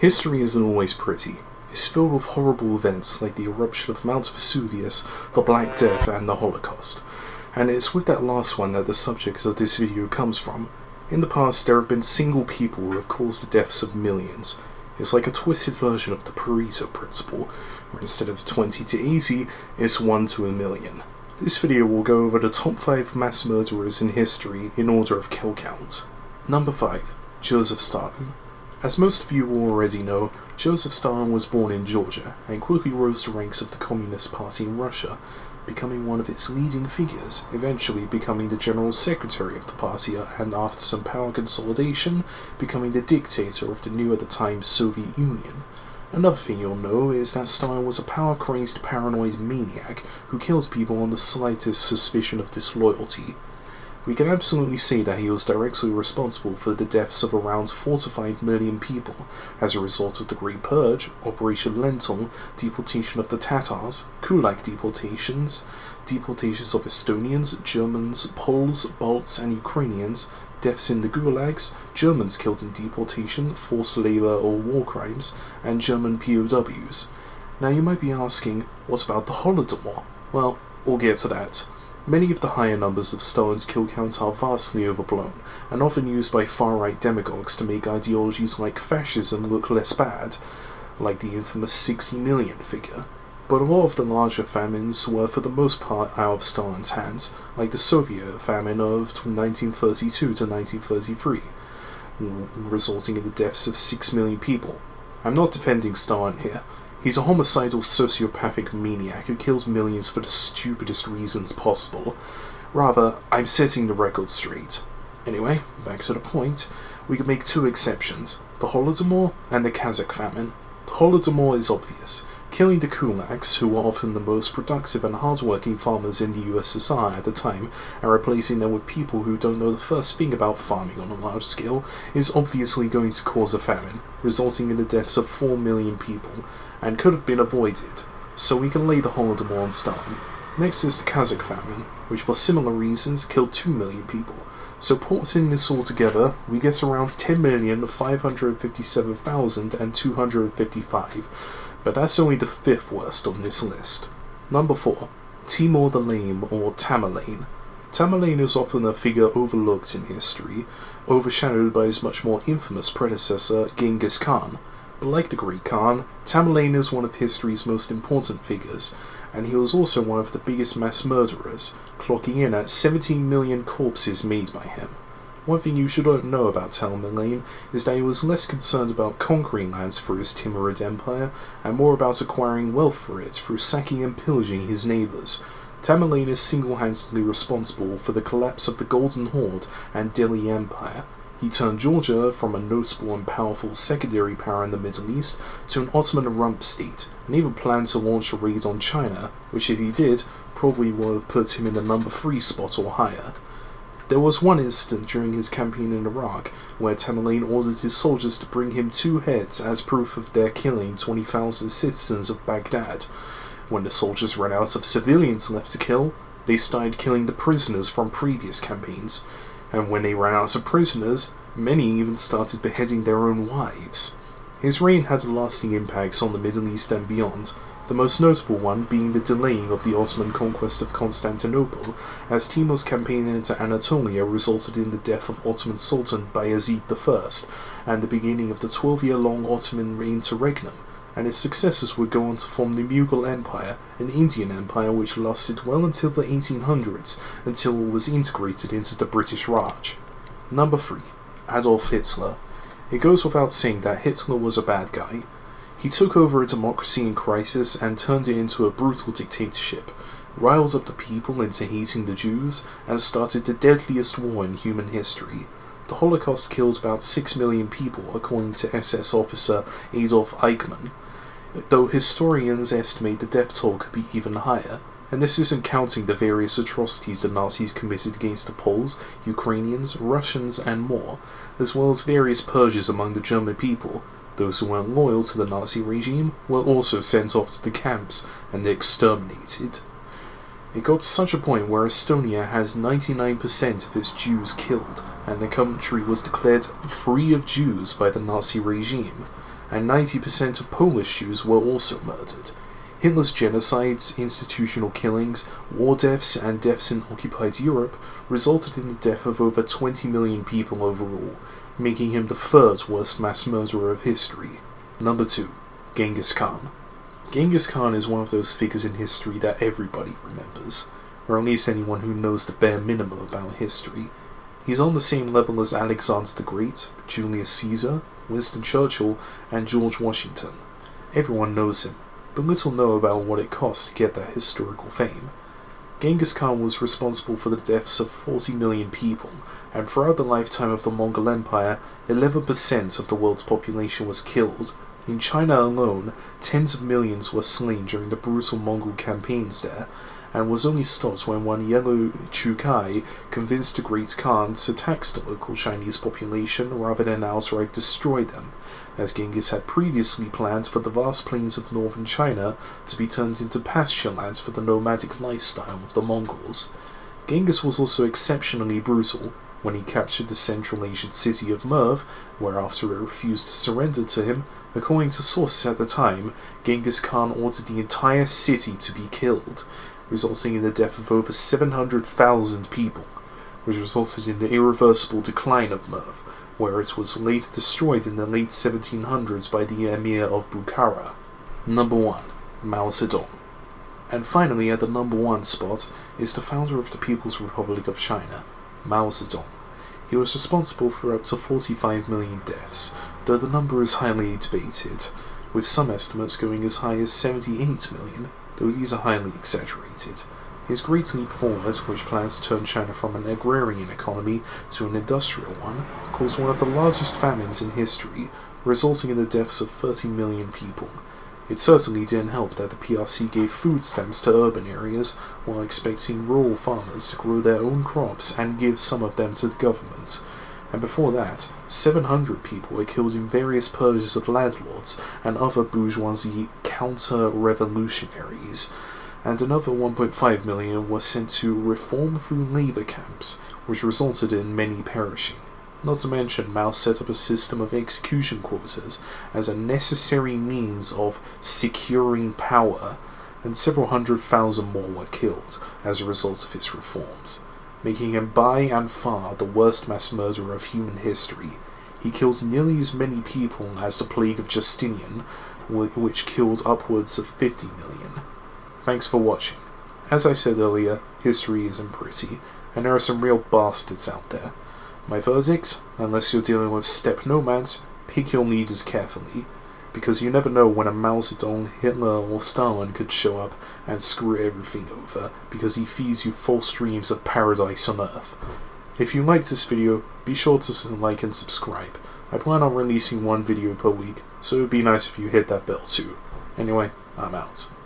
History isn't always pretty. It's filled with horrible events like the eruption of Mount Vesuvius, the Black Death, and the Holocaust. And it's with that last one that the subject of this video comes from. In the past, there have been single people who have caused the deaths of millions. It's like a twisted version of the Pareto principle, where instead of 20 to 80, it's 1 to a million. This video will go over the top 5 mass murderers in history in order of kill count. Number 5. Joseph Stalin. As most of you will already know, Joseph Stalin was born in Georgia and quickly rose to ranks of the Communist Party in Russia, becoming one of its leading figures, eventually becoming the General Secretary of the party and after some power consolidation, becoming the dictator of the new at the time Soviet Union. Another thing you'll know is that Stalin was a power-crazed paranoid maniac who killed people on the slightest suspicion of disloyalty. We can absolutely say that he was directly responsible for the deaths of around 4 to 5 million people as a result of the Great Purge, Operation Lentil, deportation of the Tatars, Kulak deportations of Estonians, Germans, Poles, Balts and Ukrainians, deaths in the gulags, Germans killed in deportation, forced labor or war crimes, and German POWs. Now you might be asking, what about the Holodomor? Well, we'll get to that. Many of the higher numbers of Stalin's kill count are vastly overblown, and often used by far-right demagogues to make ideologies like fascism look less bad, like the infamous 60 million figure. But a lot of the larger famines were for the most part out of Stalin's hands, like the Soviet famine of 1932 to 1933, resulting in the deaths of 6 million people. I'm not defending Stalin here. He's a homicidal sociopathic maniac who kills millions for the stupidest reasons possible. Rather, I'm setting the record straight. Anyway, back to the point, we can make 2 exceptions, the Holodomor and the Kazakh famine. The Holodomor is obvious, killing the kulaks, who were often the most productive and hard-working farmers in the USSR at the time, and replacing them with people who don't know the first thing about farming on a large scale, is obviously going to cause a famine, resulting in the deaths of 4 million people, and could have been avoided, so we can lay the Holodomor on Stalin. Next is the Kazakh famine, which for similar reasons killed 2 million people. So putting this all together, we get around 10,557,255, but that's only the 5th worst on this list. Number 4. Temur the Lame, or Tamerlane. Tamerlane is often a figure overlooked in history, overshadowed by his much more infamous predecessor, Genghis Khan. But like the Great Khan, Tamerlane is one of history's most important figures, and he was also one of the biggest mass murderers, clocking in at 17 million corpses made by him. One thing you should know about Tamerlane is that he was less concerned about conquering lands for his Timurid empire, and more about acquiring wealth for it through sacking and pillaging his neighbours. Tamerlane is single-handedly responsible for the collapse of the Golden Horde and Delhi Empire. He turned Georgia from a notable and powerful secondary power in the Middle East to an Ottoman rump state, and even planned to launch a raid on China, which if he did, probably would have put him in the number 3 spot or higher. There was one incident during his campaign in Iraq where Tamerlane ordered his soldiers to bring him 2 heads as proof of their killing 20,000 citizens of Baghdad. When the soldiers ran out of civilians left to kill, they started killing the prisoners from previous campaigns. And when they ran out of prisoners, many even started beheading their own wives. His reign had lasting impacts on the Middle East and beyond, the most notable one being the delaying of the Ottoman conquest of Constantinople, as Timur's campaign into Anatolia resulted in the death of Ottoman Sultan Bayezid I, and the beginning of the 12-year-long Ottoman interregnum, and his successors would go on to form the Mughal Empire, an Indian empire which lasted well until the 1800s, until it was integrated into the British Raj. Number 3. Adolf Hitler. It goes without saying that Hitler was a bad guy. He took over a democracy in crisis and turned it into a brutal dictatorship, riled up the people into hating the Jews, and started the deadliest war in human history. The Holocaust killed about 6 million people, according to SS officer Adolf Eichmann, though historians estimate the death toll could be even higher, and this isn't counting the various atrocities the Nazis committed against the Poles, Ukrainians, Russians, and more, as well as various purges among the German people. Those who weren't loyal to the Nazi regime were also sent off to the camps and exterminated. It got to such a point where Estonia had 99% of its Jews killed, and the country was declared free of Jews by the Nazi regime. and 90% of Polish Jews were also murdered. Hitler's genocides, institutional killings, war deaths, and deaths in occupied Europe resulted in the death of over 20 million people overall, making him the third worst mass murderer of history. Number 2. Genghis Khan. Genghis Khan is one of those figures in history that everybody remembers, or at least anyone who knows the bare minimum about history. He's on the same level as Alexander the Great, Julius Caesar, Winston Churchill, and George Washington. Everyone knows him, but little know about what it cost to get that historical fame. Genghis Khan was responsible for the deaths of 40 million people, and throughout the lifetime of the Mongol Empire, 11% of the world's population was killed. In China alone, tens of millions were slain during the brutal Mongol campaigns there, and was only stopped when one Yellow Chukai convinced the Great Khan to tax the local Chinese population rather than outright destroy them, as Genghis had previously planned for the vast plains of northern China to be turned into pasture lands for the nomadic lifestyle of the Mongols. Genghis was also exceptionally brutal. When he captured the Central Asian city of Merv, where after it refused to surrender to him, according to sources at the time, Genghis Khan ordered the entire city to be killed, resulting in the death of over 700,000 people, which resulted in the irreversible decline of Merv, where it was later destroyed in the late 1700s by the Emir of Bukhara. Number 1. Mao Zedong. And finally, at the number 1 spot is the founder of the People's Republic of China, Mao Zedong. He was responsible for up to 45 million deaths, though the number is highly debated, with some estimates going as high as 78 million, though these are highly exaggerated. His Great Leap Forward, which plans to turn China from an agrarian economy to an industrial one, caused one of the largest famines in history, resulting in the deaths of 30 million people. It certainly didn't help that the PRC gave food stamps to urban areas while expecting rural farmers to grow their own crops and give some of them to the government. And before that, 700 people were killed in various purges of landlords and other bourgeoisie counter-revolutionaries, and another 1.5 million were sent to reform through labor camps, which resulted in many perishing. Not to mention, Mao set up a system of execution quotas as a necessary means of securing power, and several 100,000 more were killed as a result of his reforms, making him by and far the worst mass murderer of human history. He killed nearly as many people as the plague of Justinian, which killed upwards of 50 million. Thanks for watching. As I said earlier, history isn't pretty, and there are some real bastards out there. My verdict, unless you're dealing with steppe nomads, pick your leaders carefully, because you never know when a Mao Zedong, Hitler, or Stalin could show up and screw everything over, because he feeds you false dreams of paradise on Earth. If you liked this video, be sure to like and subscribe. I plan on releasing one video per week, so it would be nice if you hit that bell too. Anyway, I'm out.